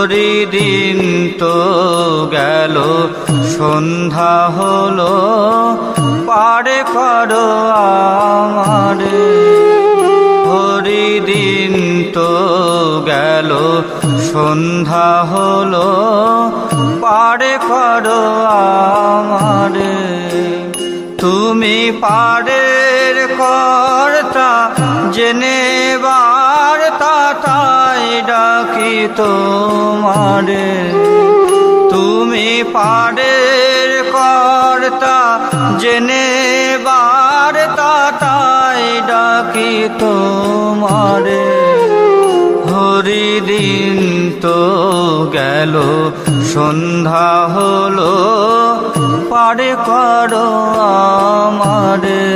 হরিদিন তো গেল, সন্ধ্যা হলো, পার করো আমারে। হরিদিন তো গেল, সন্ধ্যা হলো, পার করো আমারে। তুমি পারের কর্তা, জেনে বার্তা, তাই ডাকি তোমারে। তুমি পারের কর্তা, জেনে বার্তা, তাই ডাকি তোমারে। হরিদিন তো গেল, সন্ধ্যা হলো, পার করো আমারে।